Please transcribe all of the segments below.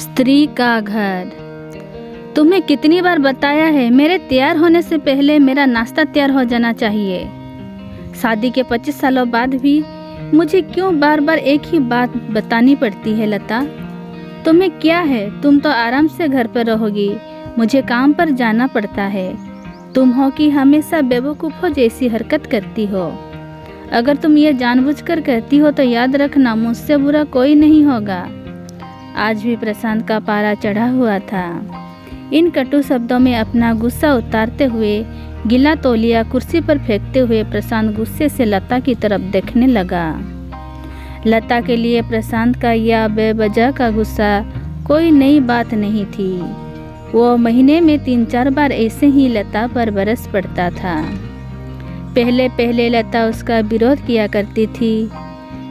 स्त्री का घर। तुम्हें कितनी बार बताया है मेरे तैयार होने से पहले मेरा नाश्ता तैयार हो जाना चाहिए। शादी के 25 सालों बाद भी मुझे क्यों बार बार एक ही बात बतानी पड़ती है लता? तुम्हें क्या है, तुम तो आराम से घर पर रहोगी, मुझे काम पर जाना पड़ता है। तुम हो कि हमेशा बेवकूफ़ों जैसी हरकत करती हो। अगर तुम ये जानबूझकर करती हो तो याद रखना मुझसे बुरा कोई नहीं होगा। आज भी प्रशांत का पारा चढ़ा हुआ था। इन कटु शब्दों में अपना गुस्सा उतारते हुए गीला तौलिया कुर्सी पर फेंकते हुए प्रशांत गुस्से से लता की तरफ देखने लगा। लता के लिए प्रशांत का यह बेवजह का गुस्सा कोई नई बात नहीं थी। वो महीने में 3-4 बार ऐसे ही लता पर बरस पड़ता था। पहले पहले लता उसका विरोध किया करती थी,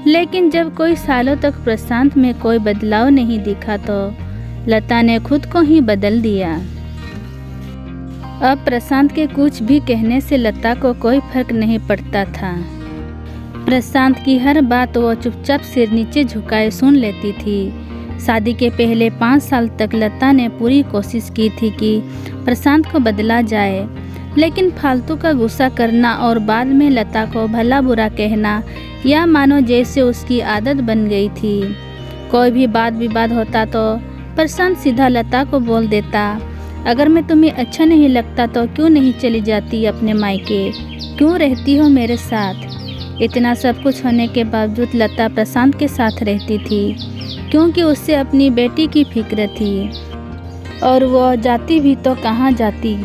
लेकिन जब कोई सालों तक प्रशांत में कोई बदलाव नहीं दिखा तो लता ने खुद को ही बदल दिया। अब प्रशांत के कुछ भी कहने से लता को कोई फर्क नहीं पड़ता था। प्रशांत की हर बात वो चुपचाप सिर नीचे झुकाए सुन लेती थी। शादी के पहले 5 साल तक लता ने पूरी कोशिश की थी कि प्रशांत को बदला जाए, लेकिन फालतू का गुस्सा करना और बाद में लता को भला बुरा कहना या मानो जैसे उसकी आदत बन गई थी। कोई भी बात विवाद होता तो प्रशांत सीधा लता को बोल देता, अगर मैं तुम्हें अच्छा नहीं लगता तो क्यों नहीं चली जाती अपने मायके, क्यों रहती हो मेरे साथ। इतना सब कुछ होने के बावजूद लता प्रशांत के साथ रहती थी, क्योंकि उससे अपनी बेटी की फिक्र थी। और वो जाती भी तो कहाँ जाती,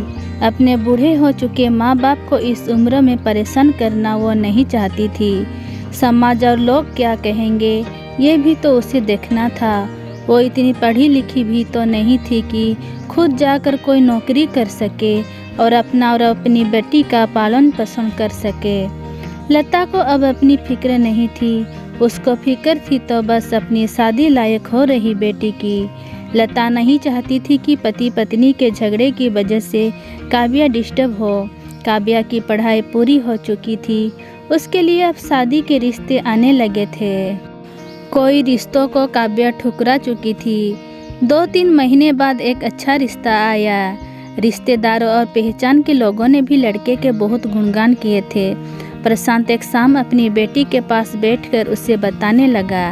अपने बूढ़े हो चुके माँ बाप को इस उम्र में परेशान करना वो नहीं चाहती थी। समाज और लोग क्या कहेंगे ये भी तो उसे देखना था। वो इतनी पढ़ी लिखी भी तो नहीं थी कि खुद जाकर कोई नौकरी कर सके और अपना और अपनी बेटी का पालन पोषण कर सके। लता को अब अपनी फिक्र नहीं थी, उसको फिक्र थी तो बस अपनी शादी लायक हो रही बेटी की। लता नहीं चाहती थी कि पति पत्नी के झगड़े की वजह से काव्या डिस्टर्ब हो। काव्या की पढ़ाई पूरी हो चुकी थी, उसके लिए अब शादी के रिश्ते आने लगे थे। कोई रिश्तों को काव्या ठुकरा चुकी थी। 2-3 महीने बाद एक अच्छा रिश्ता आया। रिश्तेदारों और पहचान के लोगों ने भी लड़के के बहुत गुणगान किए थे। प्रशांत एक शाम अपनी बेटी के पास बैठकर उसे बताने लगा,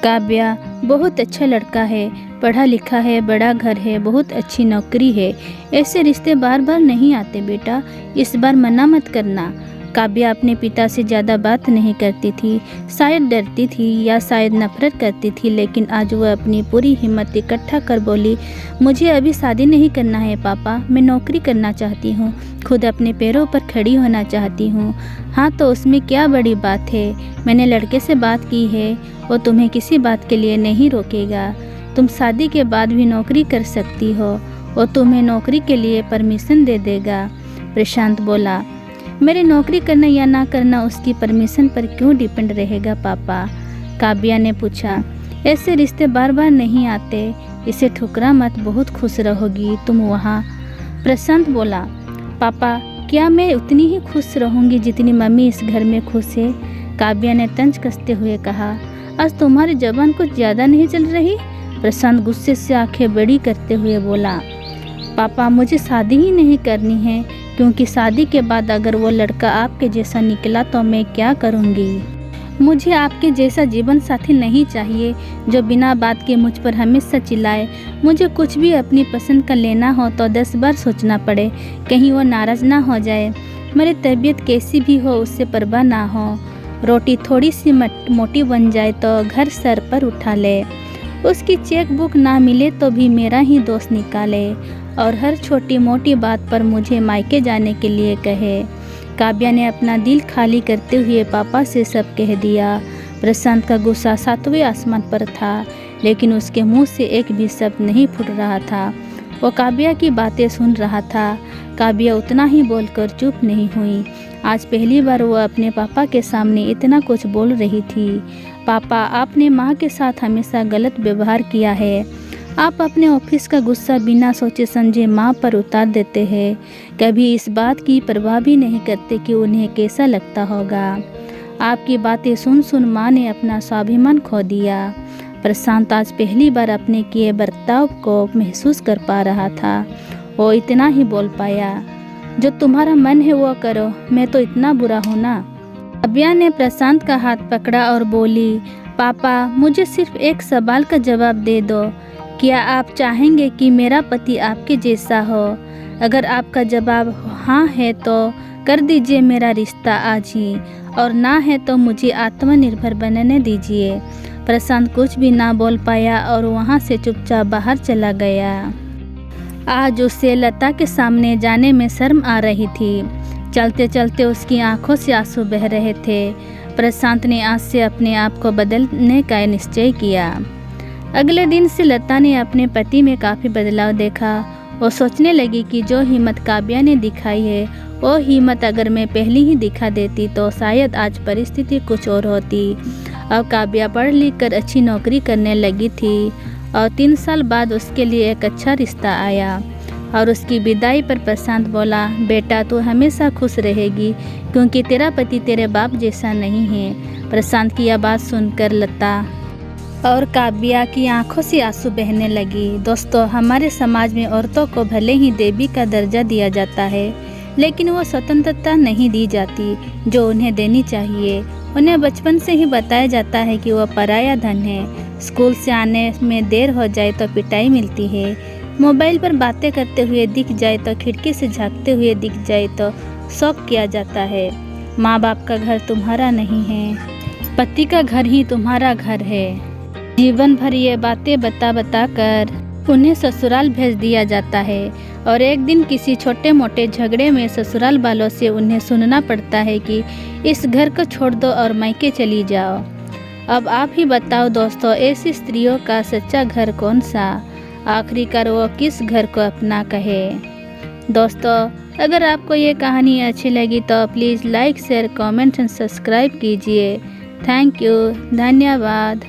काव्या बहुत अच्छा लड़का है, पढ़ा लिखा है, बड़ा घर है, बहुत अच्छी नौकरी है। ऐसे रिश्ते बार बार नहीं आते बेटा, इस बार मना मत करना। काव्या अपने पिता से ज़्यादा बात नहीं करती थी, शायद डरती थी या शायद नफरत करती थी, लेकिन आज वह अपनी पूरी हिम्मत इकट्ठा कर बोली, मुझे अभी शादी नहीं करना है पापा, मैं नौकरी करना चाहती हूँ, खुद अपने पैरों पर खड़ी होना चाहती हूँ। हाँ तो उसमें क्या बड़ी बात है, मैंने लड़के से बात की है, वो तुम्हें किसी बात के लिए नहीं रोकेगा। तुम शादी के बाद भी नौकरी कर सकती हो, वो तुम्हें नौकरी के लिए परमिशन दे देगा। प्रशांत बोला, मेरी नौकरी करना या ना करना उसकी परमिशन पर क्यों डिपेंड रहेगा पापा? काव्या ने पूछा, ऐसे रिश्ते बार बार नहीं आते, इसे ठुकरा मत, बहुत खुश रहोगी तुम वहाँ। प्रशांत बोला, पापा क्या मैं उतनी ही खुश रहूँगी जितनी मम्मी इस घर में खुश है? काव्या ने तंज कसते हुए कहा, आज तुम्हारी जबान कुछ ज़्यादा नहीं चल रही? प्रशांत गुस्से से आंखें बड़ी करते हुए बोला, पापा मुझे शादी ही नहीं करनी है, क्योंकि शादी के बाद अगर वो लड़का आपके जैसा निकला तो मैं क्या करूँगी? मुझे आपके जैसा जीवन साथी नहीं चाहिए जो बिना बात के मुझ पर हमेशा चिल्लाए। मुझे कुछ भी अपनी पसंद का लेना हो तो 10 बार सोचना पड़े, कहीं वो नाराज़ ना हो जाए। मेरी तबीयत कैसी भी हो उससे परवाह ना हो, रोटी थोड़ी सी मोटी बन जाए तो घर सर पर उठा ले, उसकी चेक बुक ना मिले तो भी मेरा ही दोस्त निकाले, और हर छोटी मोटी बात पर मुझे मायके जाने के लिए कहे। काव्या ने अपना दिल खाली करते हुए पापा से सब कह दिया। प्रशांत का गुस्सा 7वें आसमान पर था, लेकिन उसके मुंह से एक भी शब्द नहीं फूट रहा था। वो काव्या की बातें सुन रहा था। काव्या उतना ही बोलकर चुप नहीं हुई। आज पहली बार वो अपने पापा के सामने इतना कुछ बोल रही थी। पापा, आपने माँ के साथ हमेशा गलत व्यवहार किया है। आप अपने ऑफिस का गुस्सा बिना सोचे समझे माँ पर उतार देते हैं, कभी इस बात की परवाह भी नहीं करते कि उन्हें कैसा लगता होगा। आपकी बातें सुन सुन माँ ने अपना स्वाभिमान खो दिया। प्रशांत आज पहली बार अपने किए बर्ताव को महसूस कर पा रहा था। वो इतना ही बोल पाया, जो तुम्हारा मन है वो करो, मैं तो इतना बुरा हूँ ना। काव्या ने प्रशांत का हाथ पकड़ा और बोली, पापा मुझे सिर्फ एक सवाल का जवाब दे दो। क्या आप चाहेंगे कि मेरा पति आपके जैसा हो? अगर आपका जवाब हाँ है तो कर दीजिए मेरा रिश्ता आज ही, और ना है तो मुझे आत्मनिर्भर बनने दीजिए। प्रशांत कुछ भी ना बोल पाया और वहाँ से चुपचाप बाहर चला गया। आज उसे लता के सामने जाने में शर्म आ रही थी। चलते चलते उसकी आंखों से आंसू बह रहे थे। प्रशांत ने आज से अपने आप को बदलने का निश्चय किया। अगले दिन से लता ने अपने पति में काफ़ी बदलाव देखा। वो सोचने लगी कि जो हिम्मत काव्या ने दिखाई है, वो हिम्मत अगर मैं पहले ही दिखा देती तो शायद आज परिस्थिति कुछ और होती। अब काव्या पढ़ लिख कर अच्छी नौकरी करने लगी थी और 3 साल बाद उसके लिए एक अच्छा रिश्ता आया। और उसकी विदाई पर प्रशांत बोला, बेटा तू हमेशा खुश रहेगी क्योंकि तेरा पति तेरे बाप जैसा नहीं है। प्रशांत की यह बात सुनकर लता और काव्या की आंखों से आंसू बहने लगी। दोस्तों, हमारे समाज में औरतों को भले ही देवी का दर्जा दिया जाता है, लेकिन वो स्वतंत्रता नहीं दी जाती जो उन्हें देनी चाहिए। उन्हें बचपन से ही बताया जाता है कि वह पराया धन है। स्कूल से आने में देर हो जाए तो पिटाई मिलती है। मोबाइल पर बातें करते हुए दिख जाए तो खिड़की से झांकते हुए दिख जाए तो शौक किया जाता है। माँ बाप का घर तुम्हारा नहीं है, पति का घर ही तुम्हारा घर है। जीवन भर ये बातें बता कर उन्हें ससुराल भेज दिया जाता है और एक दिन किसी छोटे मोटे झगड़े में ससुराल वालों से उन्हें सुनना पड़ता है कि इस घर को छोड़ दो और मायके चली जाओ। अब आप ही बताओ दोस्तों, ऐसी स्त्रियों का सच्चा घर कौन सा? आखिरकार वो किस घर को अपना कहे? दोस्तों, अगर आपको ये कहानी अच्छी लगी तो please like share comment and subscribe कीजिए। थैंक यू, धन्यवाद।